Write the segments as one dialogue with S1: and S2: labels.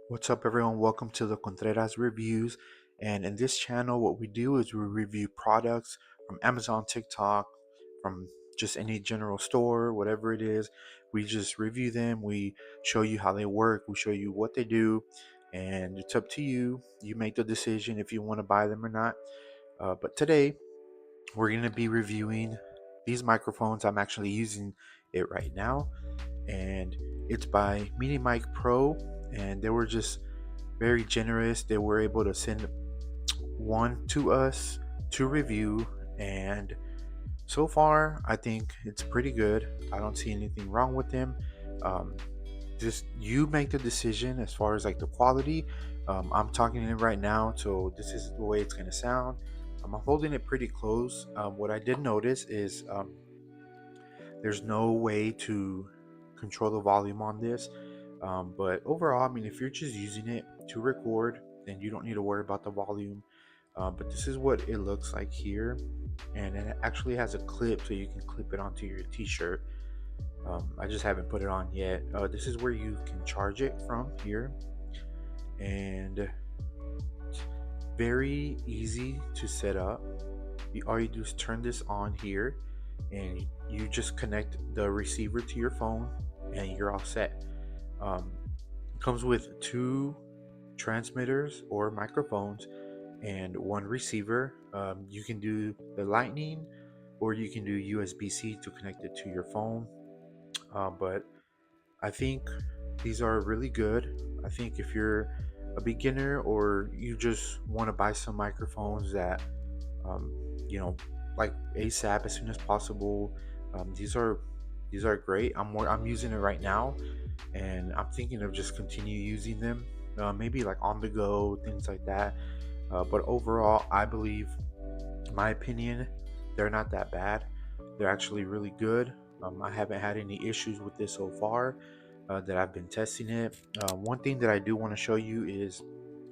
S1: What's up, everyone? Welcome to the Contreras Reviews. And in this channel, what we do is we review products from Amazon, TikTok, from just any general store, whatever it is. We just review them. We show you how they work. We show you what they do. And it's up to you. You make the decision if you want to buy them or not. But today, we're going to be reviewing these microphones. I'm actually using it right now. And it's by Mini Mic Pro. And they were just very generous. They were able to send one to us to review, and so far, I think it's pretty good. I don't see anything wrong with them. Um, just you make the decision as far as like the quality. I'm talking in it right now, so this is the way it's gonna sound. I'm holding it pretty close. What I did notice is there's no way to control the volume on this. But overall, I mean, if you're just using it to record, then you don't need to worry about the volume. But this is what it looks like here. And it actually has a clip so you can clip it onto your t-shirt. I just haven't put it on yet. This is where you can charge it from here. And very easy to set up. All you do is turn this on here, and you just connect the receiver to your phone, and you're all set. It comes with two transmitters or microphones and one receiver. You can do the Lightning, or you can do USB-C to connect it to your phone. But I think these are really good. I think if you're a beginner or you just want to buy some microphones that um, like ASAP as soon as possible, these are great. I'm using it right now, and I'm thinking of just continue using them. Maybe like on the go, things like that. But overall, I believe, in my opinion, they're not that bad. They're actually really good. I haven't had any issues with this so far that I've been testing it. One thing that I do want to show you is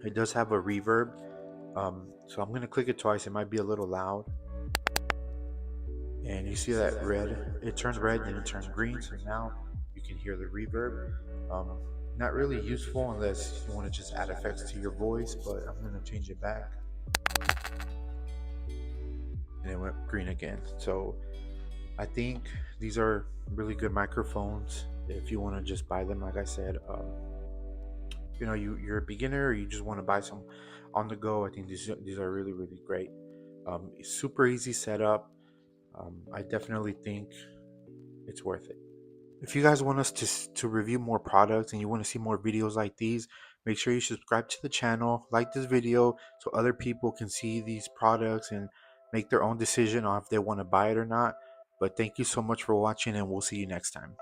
S1: it does have a reverb. So I'm going to click it twice. It might be a little loud. And you see that red? It turned red, then it turned green. So now you can hear the reverb. Um, Not really useful unless you want to just add effects to your voice, but I'm going to change it back. And it went green again. So I think these are really good microphones if you want to just buy them. Like I said, you're a beginner or you just want to buy some on the go. I think these are really great. Super easy setup. I definitely think it's worth it. If you guys want us to review more products and you want to see more videos like these, make sure you subscribe to the channel, like this video so other people can see these products and make their own decision on if they want to buy it or not. But thank you so much for watching, and we'll see you next time.